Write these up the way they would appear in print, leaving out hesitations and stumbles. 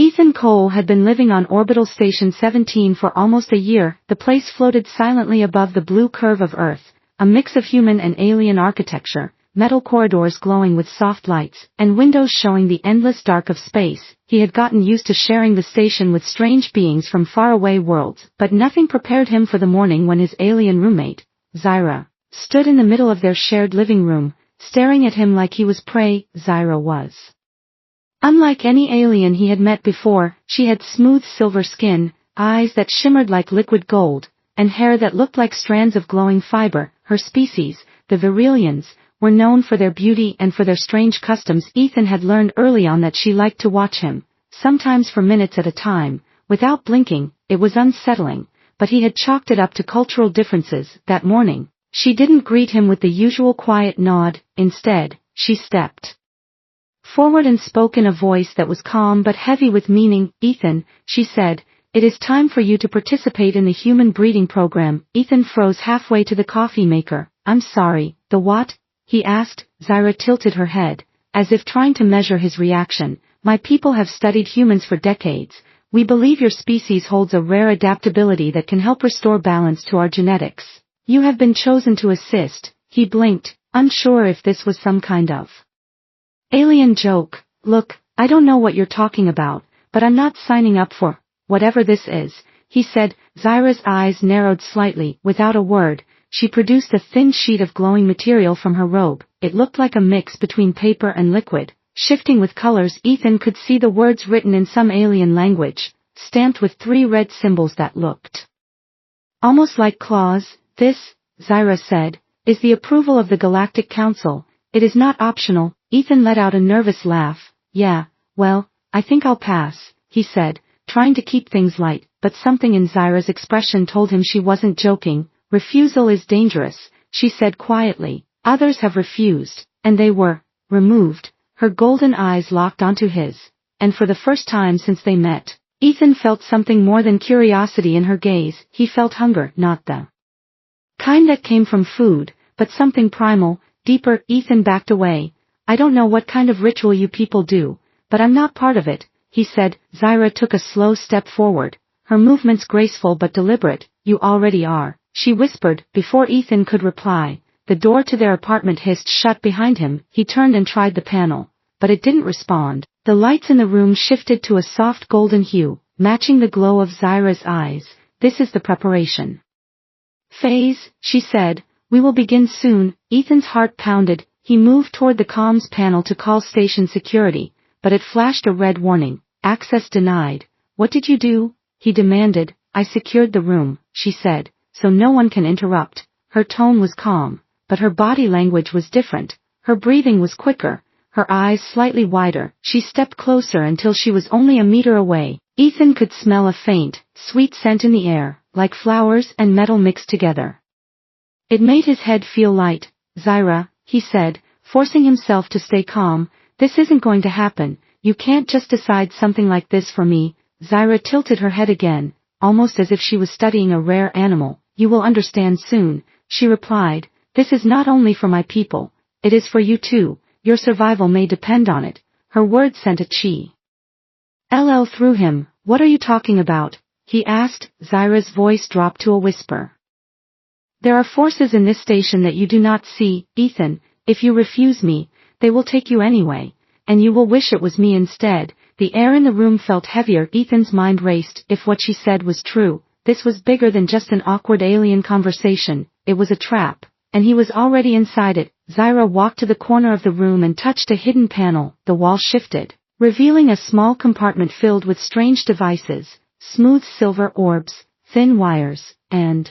Ethan Cole had been living on Orbital Station 17 for almost a year. The place floated silently above the blue curve of Earth, a mix of human and alien architecture, metal corridors glowing with soft lights, and windows showing the endless dark of space. He had gotten used to sharing the station with strange beings from faraway worlds, but nothing prepared him for the morning when his alien roommate, Zyra, stood in the middle of their shared living room, staring at him like he was prey. Zyra was unlike any alien he had met before. She had smooth silver skin, eyes that shimmered like liquid gold, and hair that looked like strands of glowing fiber. Her species, the Virilians, were known for their beauty and for their strange customs. Ethan had learned early on that she liked to watch him, sometimes for minutes at a time, without blinking. It was unsettling, but he had chalked it up to cultural differences. That morning, she didn't greet him with the usual quiet nod. Instead, she stepped forward and spoke in a voice that was calm but heavy with meaning. "Ethan," she said, "it is time for you to participate in the human breeding program." Ethan froze halfway to the coffee maker. "I'm sorry, the what?" he asked. Zyra tilted her head, as if trying to measure his reaction. "My people have studied humans for decades. We believe your species holds a rare adaptability that can help restore balance to our genetics. You have been chosen to assist." He blinked, unsure if this was some kind of alien joke. "Look, I don't know what you're talking about, but I'm not signing up for whatever this is," he said. Zyra's eyes narrowed slightly. Without a word, she produced a thin sheet of glowing material from her robe. It looked like a mix between paper and liquid, shifting with colors. Ethan could see the words written in some alien language, stamped with 3 red symbols that looked almost like claws. "This," Zyra said, "is the approval of the Galactic Council. It is not optional." Ethan let out a nervous laugh. "Yeah, well, I think I'll pass," he said, trying to keep things light, but something in Zyra's expression told him she wasn't joking. "Refusal is dangerous," she said quietly. "Others have refused, and they were removed." Her golden eyes locked onto his, and for the first time since they met, Ethan felt something more than curiosity in her gaze. He felt hunger, not the kind that came from food, but something primal, deeper. Ethan backed away. "I don't know what kind of ritual you people do, but I'm not part of it," he said. Zyra took a slow step forward, her movements graceful but deliberate. "You already are," she whispered. Before Ethan could reply, the door to their apartment hissed shut behind him. He turned and tried the panel, but it didn't respond. The lights in the room shifted to a soft golden hue, matching the glow of Zyra's eyes. "This is the preparation phase," she said. "We will begin soon." Ethan's heart pounded. He moved toward the comms panel to call station security, but it flashed a red warning. "Access denied." "What did you do?" he demanded. "I secured the room," she said, "so no one can interrupt." Her tone was calm, but her body language was different. Her breathing was quicker, her eyes slightly wider. She stepped closer until she was only a meter away. Ethan could smell a faint, sweet scent in the air, like flowers and metal mixed together. It made his head feel light. "Zyra," he said, forcing himself to stay calm, "this isn't going to happen. You can't just decide something like this for me." Zyra tilted her head again, almost as if she was studying a rare animal. "You will understand soon," she replied. "This is not only for my people, it is for you too. Your survival may depend on it." Her words sent a chill through him. "What are you talking about?" he asked. Zyra's voice dropped to a whisper. "There are forces in this station that you do not see, Ethan. If you refuse me, they will take you anyway, and you will wish it was me instead." The air in the room felt heavier. Ethan's mind raced. If what she said was true, this was bigger than just an awkward alien conversation. It was a trap, and he was already inside it. Zyra walked to the corner of the room and touched a hidden panel. The wall shifted, revealing a small compartment filled with strange devices, smooth silver orbs, thin wires, and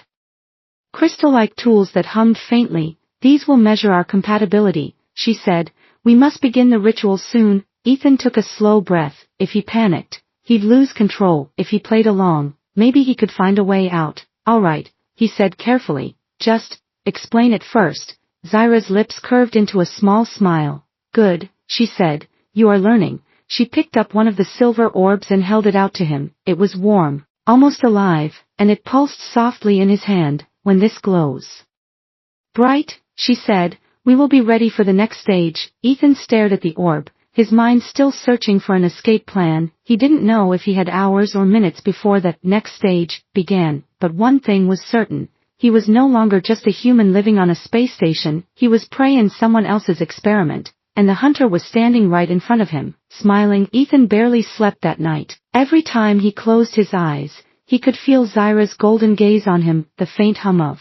crystal-like tools that hummed faintly. "These will measure our compatibility," she said. "We must begin the ritual soon." Ethan took a slow breath. If he panicked, he'd lose control. If he played along, maybe he could find a way out. "All right," he said carefully. "Just explain it first." Zyra's lips curved into a small smile. "Good," she said. "You are learning." She picked up one of the silver orbs and held it out to him. It was warm, almost alive, and it pulsed softly in his hand. "When this glows bright," she said, "we will be ready for the next stage." Ethan stared at the orb, his mind still searching for an escape plan. He didn't know if he had hours or minutes before the next stage began, but one thing was certain. He was no longer just a human living on a space station, he was prey in someone else's experiment, and the hunter was standing right in front of him, smiling. Ethan barely slept that night. Every time he closed his eyes, he could feel Zyra's golden gaze on him, the faint hum of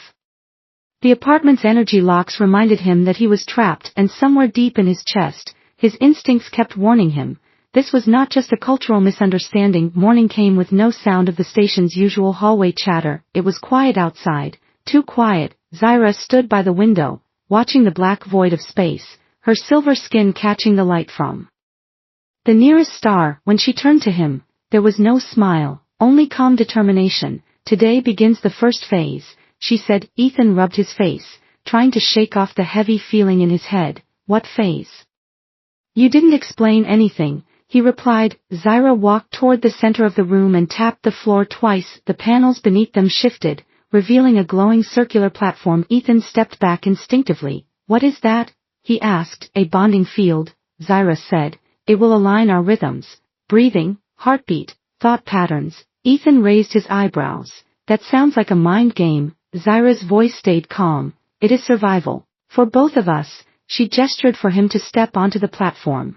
the apartment's energy locks reminded him that he was trapped, and somewhere deep in his chest, his instincts kept warning him. This was not just a cultural misunderstanding. Morning came with no sound of the station's usual hallway chatter. It was quiet outside, too quiet. Zyra stood by the window, watching the black void of space, her silver skin catching the light from the nearest star. When she turned to him, there was no smile, only calm determination. Today begins the first phase, she said. Ethan rubbed his face, trying to shake off the heavy feeling in his head. What phase? You didn't explain anything, he replied. Zyra walked toward the center of the room and tapped the floor twice. The panels beneath them shifted, revealing a glowing circular platform. Ethan stepped back instinctively. What is that? He asked. A bonding field, Zyra said. It will align our rhythms, breathing, heartbeat, thought patterns. Ethan raised his eyebrows. That sounds like a mind game. Zyra's voice stayed calm. It is survival. For both of us. She gestured for him to step onto the platform.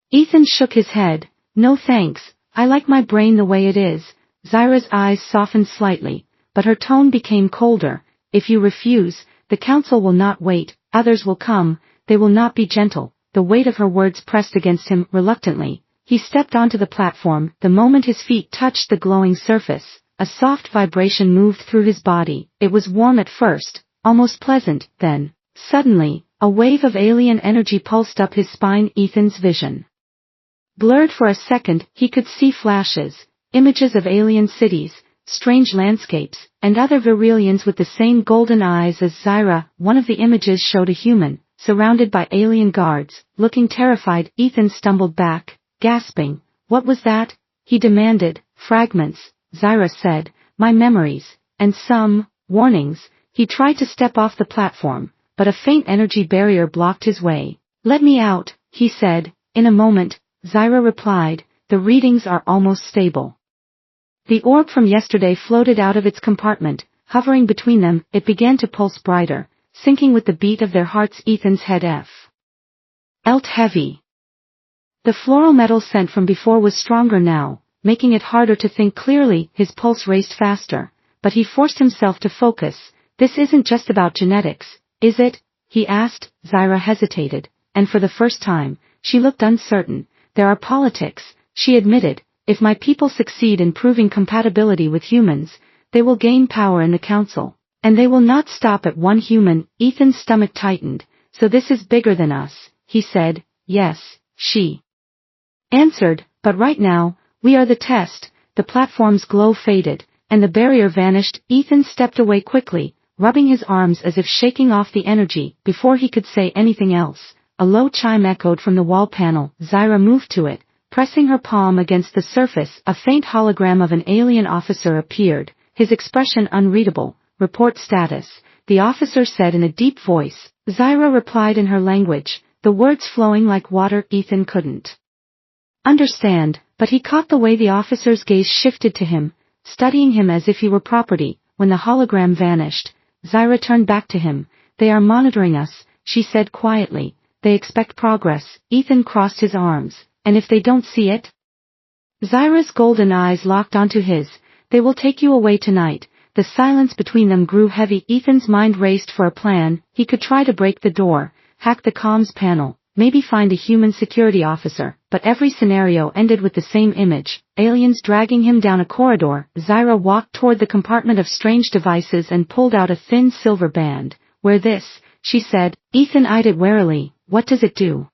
Ethan shook his head. No thanks, I like my brain the way it is. Zyra's eyes softened slightly, but her tone became colder. If you refuse, the council will not wait, others will come, they will not be gentle. The weight of her words pressed against him. Reluctantly, he stepped onto the platform. The moment his feet touched the glowing surface, a soft vibration moved through his body. It was warm at first, almost pleasant, then, suddenly, a wave of alien energy pulsed up his spine. Ethan's vision blurred for a second. He could see flashes, images of alien cities, strange landscapes, and other Virilians with the same golden eyes as Zyra. One of the images showed a human, surrounded by alien guards, looking terrified. Ethan stumbled back, gasping. What was that? He demanded. Fragments, Zyra said, my memories, and some warnings. He tried to step off the platform, but a faint energy barrier blocked his way. Let me out, he said. In a moment, Zyra replied, the readings are almost stable. The orb from yesterday floated out of its compartment, hovering between them. It began to pulse brighter, syncing with the beat of their hearts. Ethan's head felt heavy. The floral metal scent from before was stronger now, making it harder to think clearly. His pulse raced faster, but he forced himself to focus. This isn't just about genetics, is it? He asked. Zyra hesitated, and for the first time, she looked uncertain. There are politics, she admitted. If my people succeed in proving compatibility with humans, they will gain power in the council. And they will not stop at one human. Ethan's stomach tightened. So this is bigger than us, he said. Yes, she answered, but right now, we are the test. The platform's glow faded, and the barrier vanished. Ethan stepped away quickly, rubbing his arms as if shaking off the energy. Before he could say anything else, a low chime echoed from the wall panel. Zyra moved to it, pressing her palm against the surface. A faint hologram of an alien officer appeared, his expression unreadable. Report status, the officer said in a deep voice. Zyra replied in her language, the words flowing like water. Ethan couldn't understand, but he caught the way the officer's gaze shifted to him, studying him as if he were property. When the hologram vanished, Zyra turned back to him. They are monitoring us, she said quietly. They expect progress. Ethan crossed his arms. And if they don't see it? Zyra's golden eyes locked onto his. They will take you away tonight. The silence between them grew heavy. Ethan's mind raced for a plan. He could try to break the door, hack the comms panel, maybe find a human security officer, but every scenario ended with the same image, aliens dragging him down a corridor. Zyra walked toward the compartment of strange devices and pulled out a thin silver band. Wear this, she said. Ethan eyed it warily. What does it do?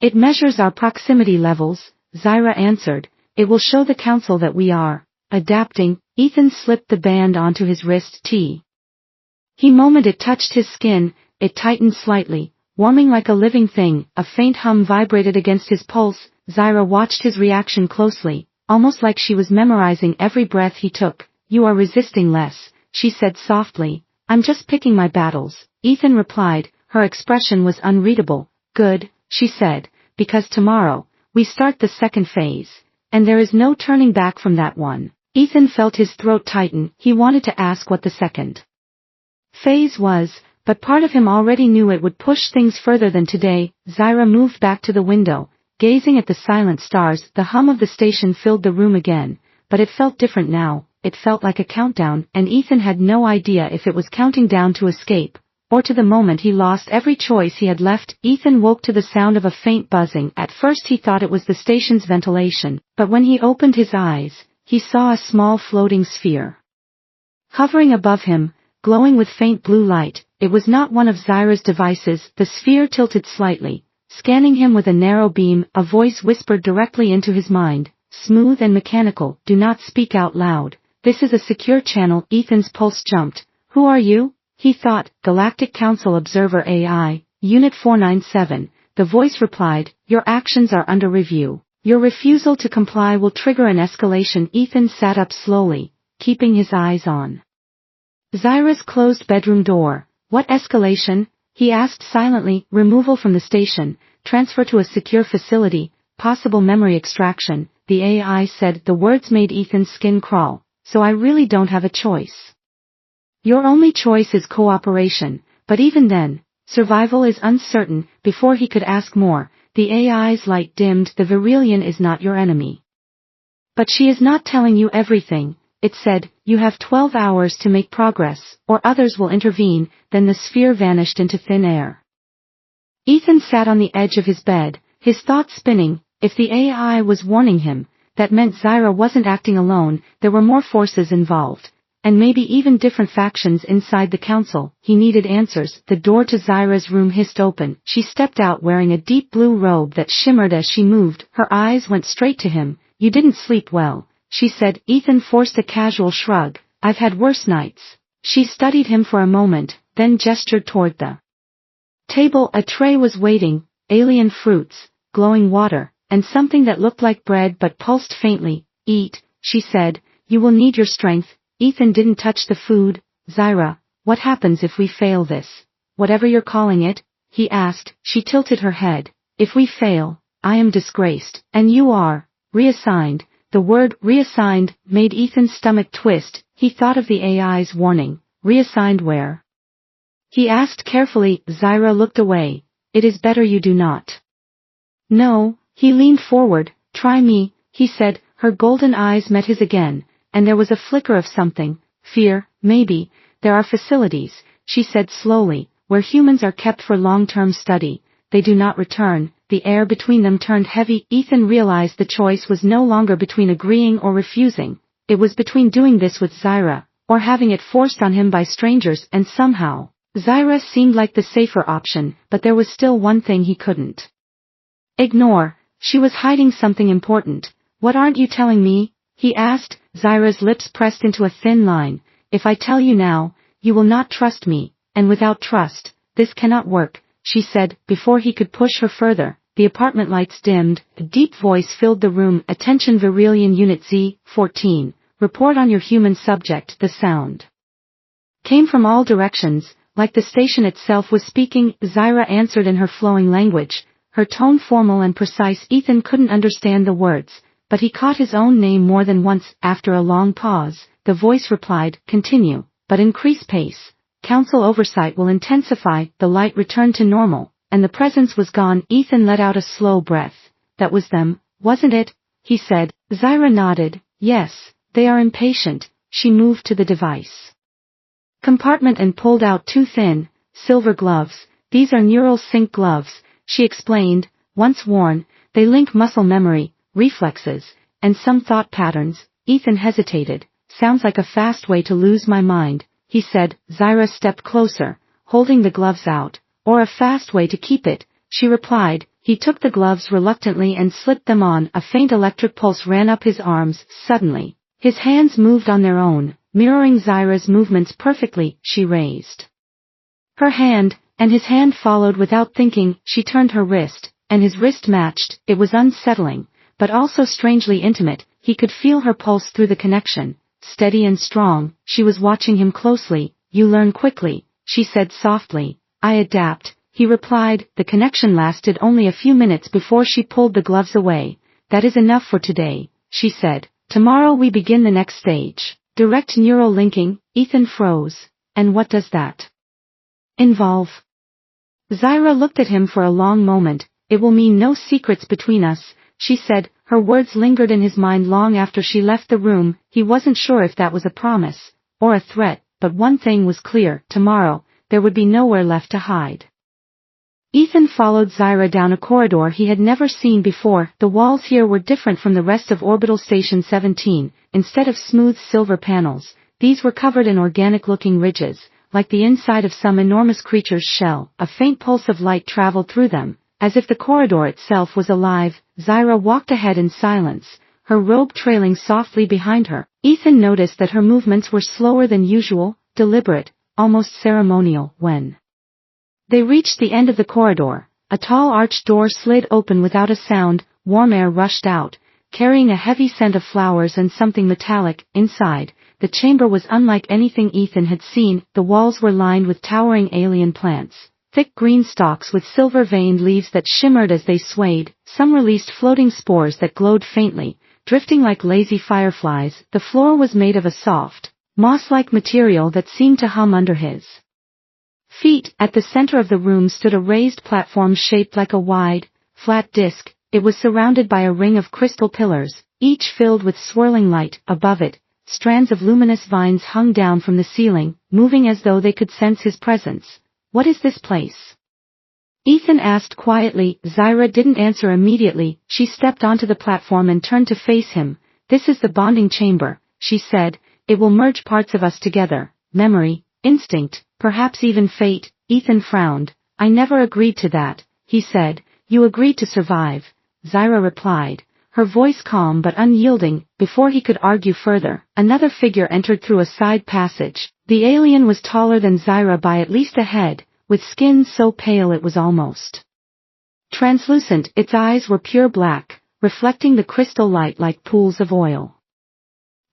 It measures our proximity levels, Zyra answered. It will show the council that we are adapting. Ethan slipped the band onto his wrist. He moment it touched his skin. It tightened slightly, warming like a living thing. A faint hum vibrated against his pulse. Zyra watched his reaction closely, almost like she was memorizing every breath he took. You are resisting less, she said softly. I'm just picking my battles, Ethan replied. Her expression was unreadable. Good, she said. because tomorrow, we start the second phase. And there is no turning back from that one. Ethan felt his throat tighten. He wanted to ask what the second phase was, but part of him already knew it would push things further than today. Zyra moved back to the window, gazing at the silent stars. The hum of the station filled the room again, but it felt different now. It felt like a countdown, and Ethan had no idea if it was counting down to escape, or to the moment he lost every choice he had left. Ethan woke to the sound of a faint buzzing. At first he thought it was the station's ventilation, but when he opened his eyes, he saw a small floating sphere hovering above him, glowing with faint blue light. It was not one of Zyra's devices. The sphere tilted slightly, scanning him with a narrow beam. A voice whispered directly into his mind, smooth and mechanical, "Do not speak out loud. This is a secure channel." Ethan's pulse jumped. "Who are you?" he thought. "Galactic Council Observer AI, Unit 497, the voice replied. "Your actions are under review. Your refusal to comply will trigger an escalation." Ethan sat up slowly, keeping his eyes on Zyra's closed bedroom door. "What escalation?" he asked silently. "Removal from the station, transfer to a secure facility, possible memory extraction," the AI said. The words made Ethan's skin crawl. "So I really don't have a choice." "Your only choice is cooperation, but even then, survival is uncertain." Before he could ask more, the AI's light dimmed. "The Virilian is not your enemy. But she is not telling you everything," it said. "You have 12 hours to make progress, or others will intervene." Then the sphere vanished into thin air. Ethan sat on the edge of his bed, his thoughts spinning. If the AI was warning him, that meant Zyra wasn't acting alone. There were more forces involved, and maybe even different factions inside the council. He needed answers. The door to Zyra's room hissed open. She stepped out wearing a deep blue robe that shimmered as she moved. Her eyes went straight to him. "You didn't sleep well," she said. Ethan forced a casual shrug. "I've had worse nights." She studied him for a moment, then gestured toward the table. A tray was waiting, alien fruits, glowing water, and something that looked like bread but pulsed faintly. "Eat," she said. "You will need your strength." Ethan didn't touch the food. "Zyra, what happens if we fail this? Whatever you're calling it?" he asked. She tilted her head. "If we fail, I am disgraced, and you are reassigned." The word reassigned made Ethan's stomach twist. He thought of the AI's warning. "Reassigned where?" he asked carefully. Zyra looked away. "It is better you do not." "No." He leaned forward. "Try me," he said. Her golden eyes met his again, and there was a flicker of something. "Fear, maybe. There are facilities," she said slowly, "where humans are kept for long-term study. They do not return." The air between them turned heavy. Ethan realized the choice was no longer between agreeing or refusing. It was between doing this with Zyra, or having it forced on him by strangers. And somehow, Zyra seemed like the safer option, but there was still one thing he couldn't ignore. She was hiding something important. "What aren't you telling me?" he asked. Zyra's lips pressed into a thin line. "If I tell you now, you will not trust me, and without trust, this cannot work," she said. Before he could push her further, the apartment lights dimmed. A deep voice filled the room. "Attention Virilian Unit Z-14, report on your human subject." The sound came from all directions, like the station itself was speaking. Zyra answered in her flowing language, her tone formal and precise. Ethan couldn't understand the words, but he caught his own name more than once. After a long pause, the voice replied, "Continue, but increase pace. Council oversight will intensify." The light returned to normal, and the presence was gone. Ethan let out a slow breath. "That was them, wasn't it?" he said. Zyra nodded. "Yes, they are impatient." She moved to the device compartment and pulled out two thin, silver gloves. "These are neural sync gloves," she explained. "Once worn, they link muscle memory, reflexes, and some thought patterns." Ethan hesitated. "Sounds like a fast way to lose my mind," he said. Zyra stepped closer, holding the gloves out. "Or a fast way to keep it," she replied. He took the gloves reluctantly and slipped them on. A faint electric pulse ran up his arms. Suddenly, his hands moved on their own, mirroring Zyra's movements perfectly. She raised her hand, and his hand followed without thinking. She turned her wrist, and his wrist matched. It was unsettling, but also strangely intimate. He could feel her pulse through the connection, steady and strong. She was watching him closely. "You learn quickly," she said softly. "I adapt," he replied. The connection lasted only a few minutes before she pulled the gloves away. That is enough for today, she said. Tomorrow we begin the next stage. Direct neural linking. Ethan froze. And what does that involve? Zyra looked at him for a long moment. It will mean no secrets between us, she said. Her words lingered in his mind long after she left the room. He wasn't sure if that was a promise or a threat, but one thing was clear. Tomorrow, there would be nowhere left to hide. Ethan followed Zyra down a corridor he had never seen before. The walls here were different from the rest of Orbital Station 17. Instead of smooth silver panels, these were covered in organic-looking ridges, like the inside of some enormous creature's shell. A faint pulse of light traveled through them, as if the corridor itself was alive. Zyra walked ahead in silence, her robe trailing softly behind her. Ethan noticed that her movements were slower than usual, deliberate, almost ceremonial. When they reached the end of the corridor, a tall arched door slid open without a sound. Warm air rushed out, carrying a heavy scent of flowers and something metallic. Inside, the chamber was unlike anything Ethan had seen. The walls were lined with towering alien plants, thick green stalks with silver-veined leaves that shimmered as they swayed. Some released floating spores that glowed faintly, drifting like lazy fireflies. The floor was made of a soft, moss-like material that seemed to hum under his feet. At the center of the room stood a raised platform shaped like a wide, flat disc. It was surrounded by a ring of crystal pillars, each filled with swirling light. Above it, strands of luminous vines hung down from the ceiling, moving as though they could sense his presence. What is this place? Ethan asked quietly. Zyra didn't answer immediately. She stepped onto the platform and turned to face him. This is the bonding chamber, she said. It will merge parts of us together. Memory, instinct, perhaps even fate. Ethan frowned. I never agreed to that, he said. You agreed to survive, Zyra replied, her voice calm but unyielding. Before he could argue further, another figure entered through a side passage. The alien was taller than Zyra by at least a head, with skin so pale it was almost translucent. Its eyes were pure black, reflecting the crystal light like pools of oil.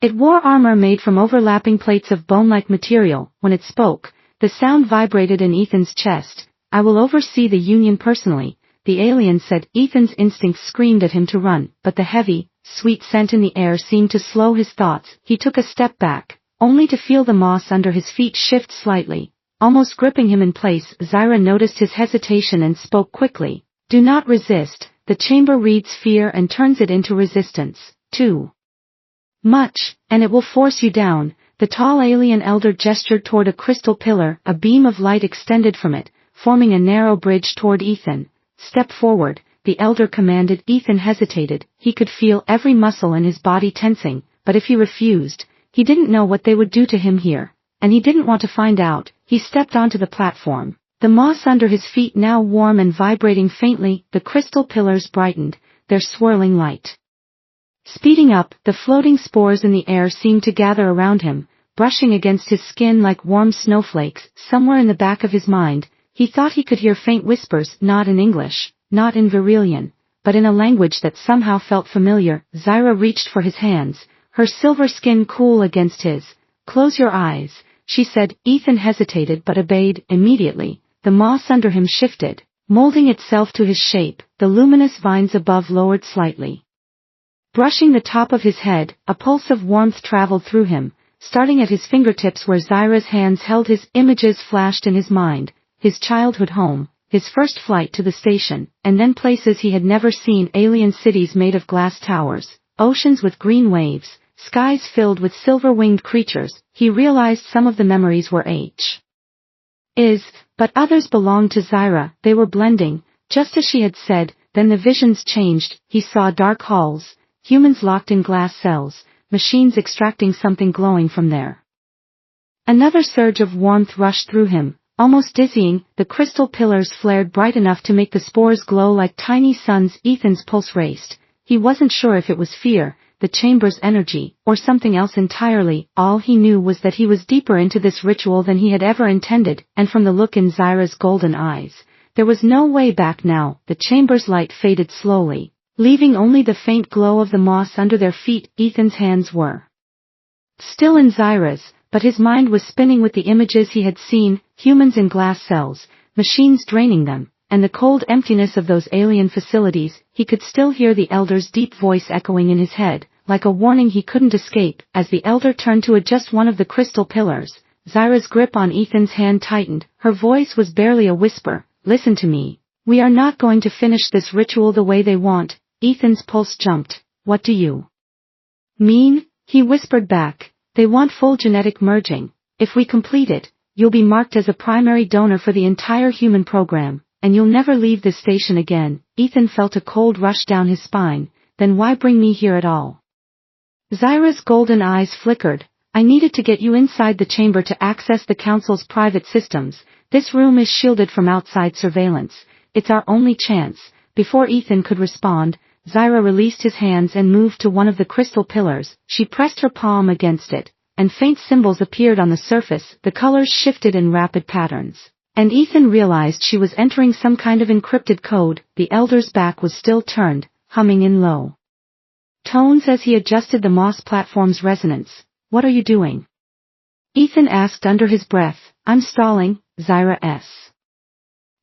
It wore armor made from overlapping plates of bone-like material. When it spoke, the sound vibrated in Ethan's chest. I will oversee the Union personally, the alien said. Ethan's instincts screamed at him to run, but the heavy, sweet scent in the air seemed to slow his thoughts. He took a step back, only to feel the moss under his feet shift slightly, almost gripping him in place. Zyra noticed his hesitation and spoke quickly. Do not resist. The chamber reads fear and turns it into resistance. Too much, and it will force you down. The tall alien elder gestured toward a crystal pillar. A beam of light extended from it, forming a narrow bridge toward Ethan. Step forward, the elder commanded. Ethan hesitated. He could feel every muscle in his body tensing, but if he refused, he didn't know what they would do to him here, and he didn't want to find out. He stepped onto the platform, the moss under his feet now warm and vibrating faintly. The crystal pillars brightened, their swirling light speeding up. The floating spores in the air seemed to gather around him, brushing against his skin like warm snowflakes. Somewhere in the back of his mind, he thought he could hear faint whispers, not in English, not in Varillian, but in a language that somehow felt familiar. Zyra reached for his hands, her silver skin cool against his. Close your eyes, she said. Ethan hesitated but obeyed. Immediately, the moss under him shifted, molding itself to his shape. The luminous vines above lowered slightly, brushing the top of his head. A pulse of warmth traveled through him, starting at his fingertips where Zyra's hands held his. Images flashed in his mind, his childhood home, his first flight to the station, and then places he had never seen. Alien cities made of glass towers, oceans with green waves, skies filled with silver-winged creatures. He realized some of the memories were his, but others belonged to Zyra. They were blending, just as she had said. Then the visions changed. He saw dark halls, humans locked in glass cells, machines extracting something glowing from there. Another surge of warmth rushed through him, almost dizzying. The crystal pillars flared bright enough to make the spores glow like tiny suns. Ethan's pulse raced. He wasn't sure if it was fear, the chamber's energy, or something else entirely. All he knew was that he was deeper into this ritual than he had ever intended, and from the look in Zyra's golden eyes, there was no way back now. The chamber's light faded slowly, leaving only the faint glow of the moss under their feet. Ethan's hands were still in Zyra's, but his mind was spinning with the images he had seen. Humans in glass cells, machines draining them, and the cold emptiness of those alien facilities. He could still hear the Elder's deep voice echoing in his head, like a warning he couldn't escape. As the Elder turned to adjust one of the crystal pillars, Zyra's grip on Ethan's hand tightened. Her voice was barely a whisper. "Listen to me. We are not going to finish this ritual the way they want." Ethan's pulse jumped. "What do you mean?" he whispered back. "They want full genetic merging. If we complete it, you'll be marked as a primary donor for the entire human program, and you'll never leave this station again." Ethan felt a cold rush down his spine. "Then why bring me here at all?" Zyra's golden eyes flickered. "I needed to get you inside the chamber to access the Council's private systems. This room is shielded from outside surveillance. It's our only chance." Before Ethan could respond, Zyra released his hands and moved to one of the crystal pillars. She pressed her palm against it, and faint symbols appeared on the surface. The colors shifted in rapid patterns, and Ethan realized she was entering some kind of encrypted code. The Elder's back was still turned, humming in low tones as he adjusted the Moss platform's resonance. "What are you doing?" Ethan asked under his breath. "I'm stalling." Zyra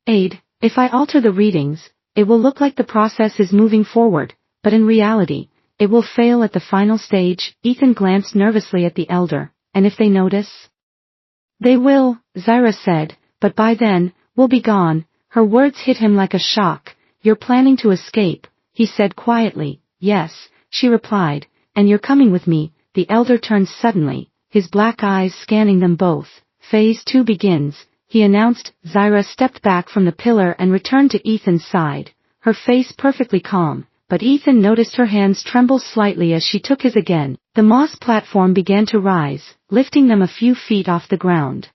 aid. "If I alter the readings, it will look like the process is moving forward, but in reality, it will fail at the final stage." Ethan glanced nervously at the Elder. "And if they notice?" "They will," Zyra said, "but by then, we'll be gone." Her words hit him like a shock. "You're planning to escape," he said quietly. "Yes," she replied, "and you're coming with me." The Elder turned suddenly, his black eyes scanning them both. "Phase 2 begins," he announced. Zyra stepped back from the pillar and returned to Ethan's side, her face perfectly calm, but Ethan noticed her hands tremble slightly as she took his again. The Moss platform began to rise, lifting them a few feet off the ground.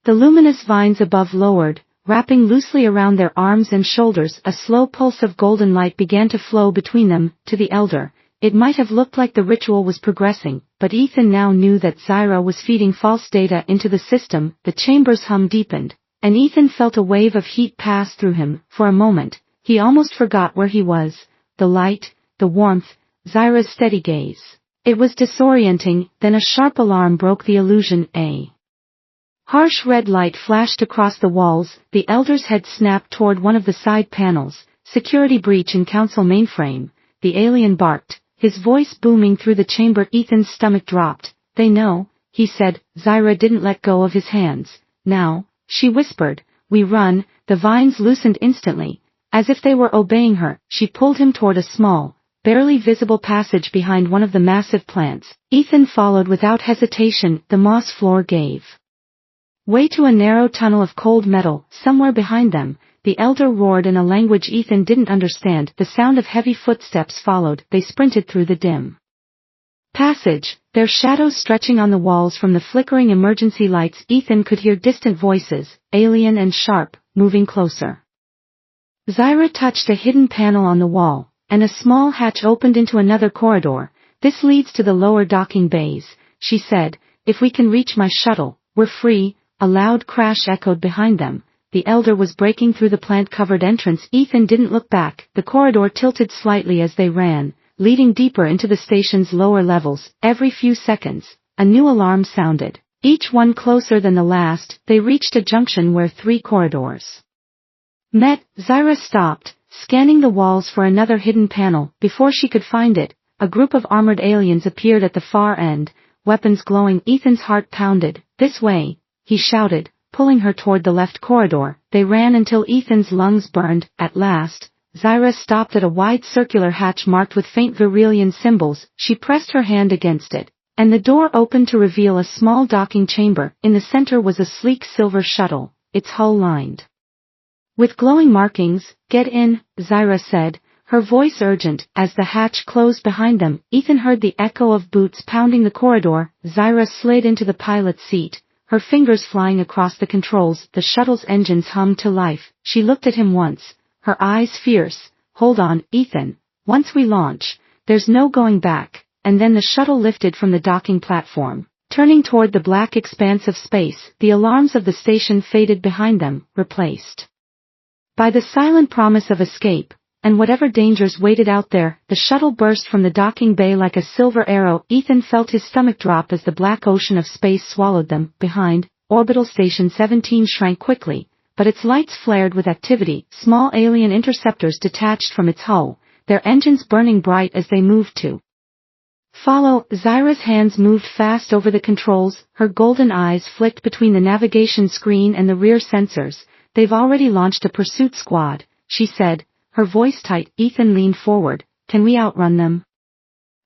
The luminous vines above lowered, wrapping loosely around their arms and shoulders. A slow pulse of golden light began to flow between them. To the Elder, it might have looked like the ritual was progressing, but Ethan now knew that Zyra was feeding false data into the system. The chamber's hum deepened, and Ethan felt a wave of heat pass through him. For a moment, he almost forgot where he was. The light, the warmth, Zyra's steady gaze. It was disorienting. Then a sharp alarm broke the illusion. A harsh red light flashed across the walls. The Elder's head snapped toward one of the side panels. "Security breach in Council mainframe," the alien barked, his voice booming through the chamber. Ethan's stomach dropped. "They know," he said. Zyra didn't let go of his hands. "Now," she whispered, "we run." The vines loosened instantly. As if they were obeying her, she pulled him toward a small, barely visible passage behind one of the massive plants. Ethan followed without hesitation. The moss floor gave way to a narrow tunnel of cold metal. Somewhere behind them, the Elder roared in a language Ethan didn't understand. The sound of heavy footsteps followed. They sprinted through the dim passage, their shadows stretching on the walls from the flickering emergency lights. Ethan could hear distant voices, alien and sharp, moving closer. Zyra touched a hidden panel on the wall, and a small hatch opened into another corridor. "This leads to the lower docking bays," she said. "If we can reach my shuttle, we're free." A loud crash echoed behind them. The Elder was breaking through the plant-covered entrance. Ethan didn't look back. The corridor tilted slightly as they ran, leading deeper into the station's lower levels. Every few seconds, a new alarm sounded, each one closer than the last. They reached a junction where 3 corridors met. Zyra stopped, scanning the walls for another hidden panel. Before she could find it, a group of armored aliens appeared at the far end, weapons glowing. Ethan's heart pounded. "This way," he shouted, pulling her toward the left corridor. They ran until Ethan's lungs burned. At last, Zyra stopped at a wide circular hatch marked with faint Virelian symbols. She pressed her hand against it, and the door opened to reveal a small docking chamber. In the center was a sleek silver shuttle, its hull lined with glowing markings. "Get in," Zyra said, her voice urgent. As the hatch closed behind them, Ethan heard the echo of boots pounding the corridor. Zyra slid into the pilot's seat, her fingers flying across the controls. The shuttle's engines hummed to life. She looked at him once, her eyes fierce. "Hold on, Ethan. Once we launch, there's no going back." And then the shuttle lifted from the docking platform, turning toward the black expanse of space. The alarms of the station faded behind them, replaced by the silent promise of escape, and whatever dangers waited out there. The shuttle burst from the docking bay like a silver arrow. Ethan felt his stomach drop as the black ocean of space swallowed them. Behind, orbital station 17 shrank quickly, but its lights flared with activity. Small alien interceptors detached from its hull, their engines burning bright as they moved to follow. Zyra's hands moved fast over the controls, her golden eyes flicked between the navigation screen and the rear sensors. They've already launched a pursuit squad, she said, her voice tight. Ethan leaned forward. Can we outrun them?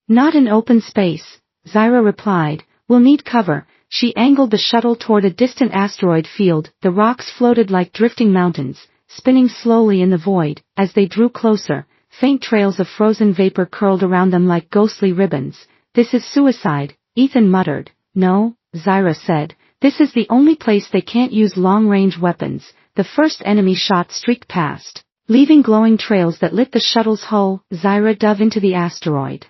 Not in open space, Zyra replied. We'll need cover. She angled the shuttle toward a distant asteroid field. The rocks floated like drifting mountains, spinning slowly in the void. As they drew closer, faint trails of frozen vapor curled around them like ghostly ribbons. This is suicide, Ethan muttered. No, Zyra said. This is the only place they can't use long-range weapons. The first enemy shot streaked past, leaving glowing trails that lit the shuttle's hull. Zyra dove into the asteroid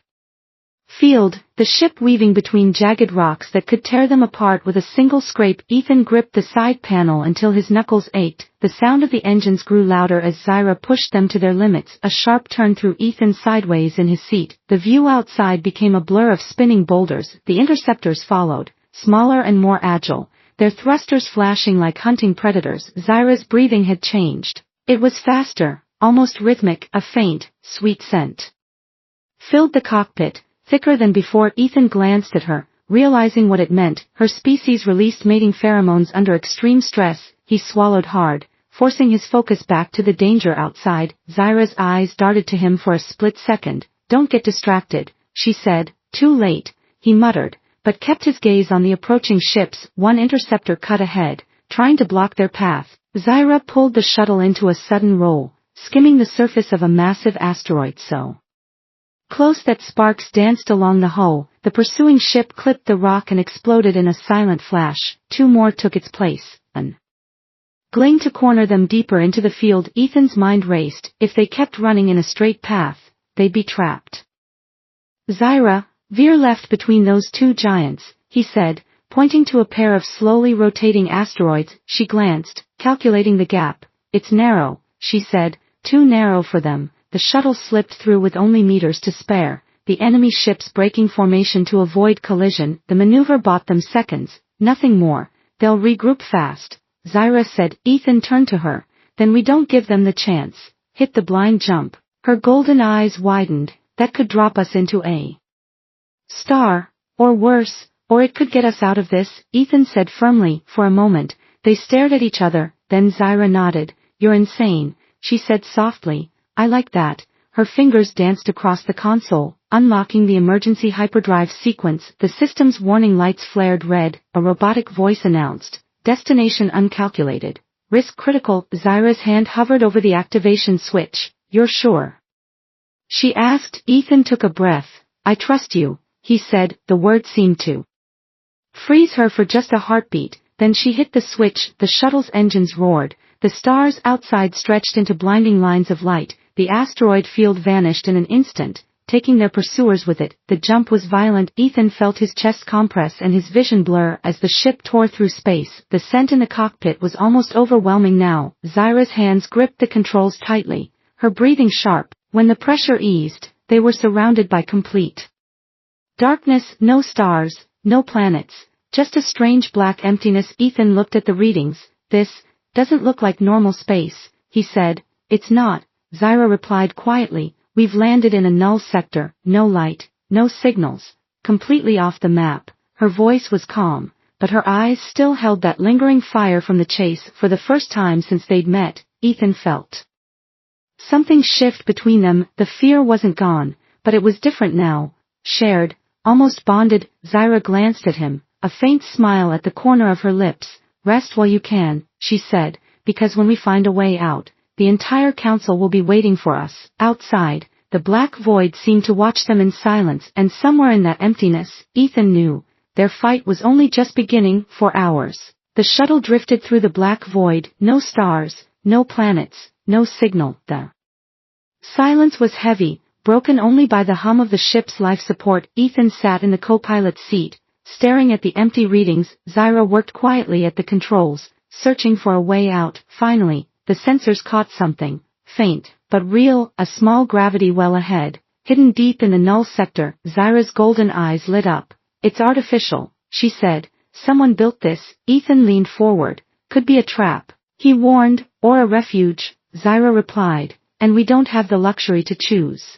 field, the ship weaving between jagged rocks that could tear them apart with a single scrape. Ethan gripped the side panel until his knuckles ached. The sound of the engines grew louder as Zyra pushed them to their limits. A sharp turn threw Ethan sideways in his seat. The view outside became a blur of spinning boulders. The interceptors followed, smaller and more agile, their thrusters flashing like hunting predators. Zyra's breathing had changed. It was faster, almost rhythmic. A faint, sweet scent filled the cockpit, thicker than before. Ethan glanced at her, realizing what it meant. Her species released mating pheromones under extreme stress. He swallowed hard, forcing his focus back to the danger outside. Zyra's eyes darted to him for a split second. Don't get distracted, she said. Too late, he muttered, but kept his gaze on the approaching ships. One interceptor cut ahead, trying to block their path. Zyra pulled the shuttle into a sudden roll, skimming the surface of a massive asteroid so close that sparks danced along the hull. The pursuing ship clipped the rock and exploded in a silent flash. Two more took its place, an gling to corner them deeper into the field. Ethan's mind raced. If they kept running in a straight path, they'd be trapped. Zyra, veer left between those two giants, he said, pointing to a pair of slowly rotating asteroids. She glanced, calculating the gap. It's narrow, she said, too narrow for them. The shuttle slipped through with only meters to spare, the enemy ships breaking formation to avoid collision. The maneuver bought them seconds, nothing more. They'll regroup fast, Zyra said. Ethan turned to her. Then we don't give them the chance. Hit the blind jump. Her golden eyes widened. That could drop us into a star, or worse, or it could get us out of this, Ethan said firmly. For a moment, they stared at each other, then Zyra nodded. You're insane, she said softly. I like that. Her fingers danced across the console, unlocking the emergency hyperdrive sequence. The system's warning lights flared red. A robotic voice announced, destination uncalculated. Risk critical. Zyra's hand hovered over the activation switch. You're sure? She asked. Ethan took a breath. I trust you, he said. The word seemed to freeze her for just a heartbeat. Then she hit the switch. The shuttle's engines roared. The stars outside stretched into blinding lines of light. The asteroid field vanished in an instant, taking their pursuers with it. The jump was violent. Ethan felt his chest compress and his vision blur as the ship tore through space. The scent in the cockpit was almost overwhelming now. Zyra's hands gripped the controls tightly, her breathing sharp. When the pressure eased, they were surrounded by complete darkness. No stars, no planets, just a strange black emptiness. Ethan looked at the readings. This doesn't look like normal space, he said. It's not, Zyra replied quietly. We've landed in a null sector, no light, no signals, completely off the map. Her voice was calm, but her eyes still held that lingering fire from the chase. For the first time since they'd met, Ethan felt something shift between them. The fear wasn't gone, but it was different now, shared, almost bonded. Zyra glanced at him, a faint smile at the corner of her lips. Rest while you can, she said, because when we find a way out, the entire council will be waiting for us. Outside, the black void seemed to watch them in silence, and somewhere in that emptiness, Ethan knew, their fight was only just beginning. For hours, the shuttle drifted through the black void. No stars, no planets, no signal. The silence was heavy, broken only by the hum of the ship's life support. Ethan sat in the co-pilot's seat, staring at the empty readings. Zyra worked quietly at the controls, searching for a way out. Finally, the sensors caught something, faint, but real, a small gravity well ahead, hidden deep in the null sector. Zyra's golden eyes lit up. It's artificial, she said. Someone built this. Ethan leaned forward. Could be a trap, He warned, or a refuge, Zyra replied, and we don't have the luxury to choose.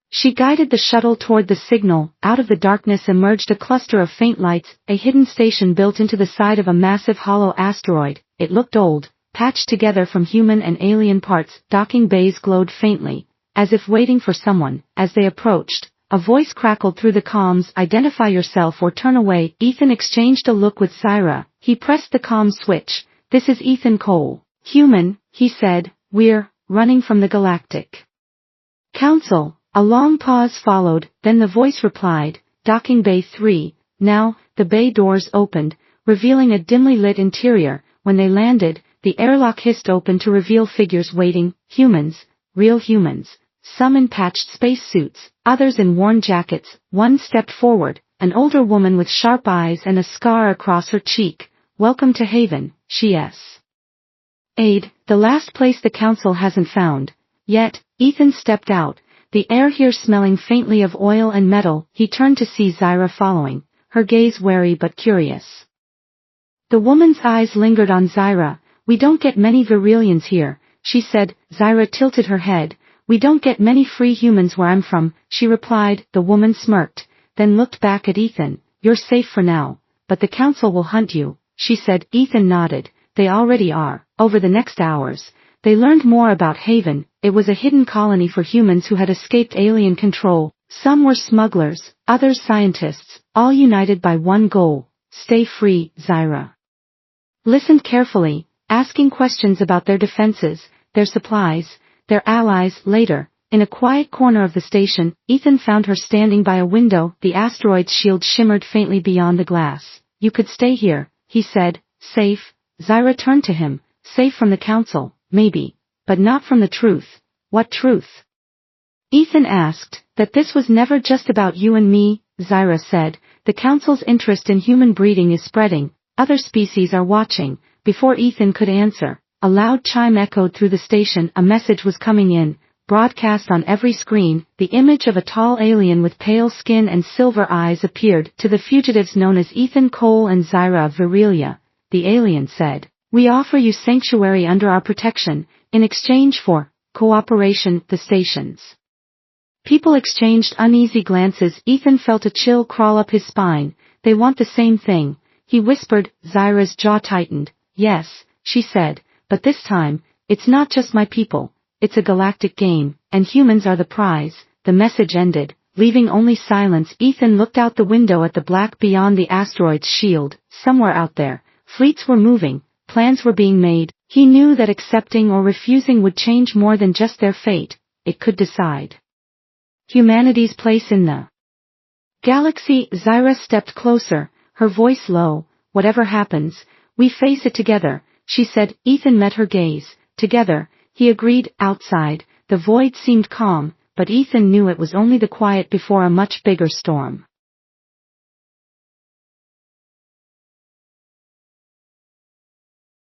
She guided the shuttle toward the signal. Out of the darkness emerged a cluster of faint lights, a hidden station built into the side of a massive hollow asteroid. It looked old, patched together from human and alien parts. Docking bays glowed faintly, as if waiting for someone. As they approached, a voice crackled through the comms, "Identify yourself or turn away." Ethan exchanged a look with Zyra. He pressed the comm switch. "This is Ethan Cole." "Human," he said, "we're running from the Galactic Council." A long pause followed, then the voice replied, "Docking Bay 3, now." The bay doors opened, revealing a dimly lit interior. When they landed, the airlock hissed open to reveal figures waiting, humans, real humans, some in patched spacesuits, others in worn jackets. One stepped forward, an older woman with sharp eyes and a scar across her cheek. "Welcome to Haven," she said. "The last place the council hasn't found yet." Ethan stepped out, the air here smelling faintly of oil and metal. He turned to see Zyra following, her gaze wary but curious. The woman's eyes lingered on Zyra. "We don't get many Virilians here," she said. Zyra tilted her head. "We don't get many free humans where I'm from," she replied. The woman smirked, then looked back at Ethan. "You're safe for now, but the council will hunt you," she said. Ethan nodded. "They already are." Over the next hours, they learned more about Haven. It was a hidden colony for humans who had escaped alien control. Some were smugglers, others scientists, all united by one goal: stay free. Zyra listened carefully, asking questions about their defenses, their supplies, their allies. Later, in a quiet corner of the station, Ethan found her standing by a window. The asteroid's shield shimmered faintly beyond the glass. "You could stay here," he said. "Safe?" Zyra turned to him. "Safe from the council, maybe, but not from the truth." "What truth?" Ethan asked. "That this was never just about you and me," Zyra said. "The council's interest in human breeding is spreading. Other species are watching." Before Ethan could answer, a loud chime echoed through the station. A message was coming in, broadcast on every screen. The image of a tall alien with pale skin and silver eyes appeared. "To the fugitives known as Ethan Cole and Zyra of Virilia," the alien said, "we offer you sanctuary under our protection, in exchange for cooperation." The stations people exchanged uneasy glances. Ethan felt a chill crawl up his spine. "They want the same thing," he whispered. Zyra's jaw tightened. "Yes," she said, "but this time, it's not just my people. It's a galactic game, and humans are the prize." The message ended, leaving only silence. Ethan looked out the window at the black beyond the asteroid's shield. Somewhere out there, fleets were moving, plans were being made. He knew that accepting or refusing would change more than just their fate. It could decide humanity's place in the galaxy. Zyra stepped closer, her voice low. "Whatever happens, we face it together," she said. Ethan met her gaze. "Together," he agreed. Outside, the void seemed calm, but Ethan knew it was only the quiet before a much bigger storm.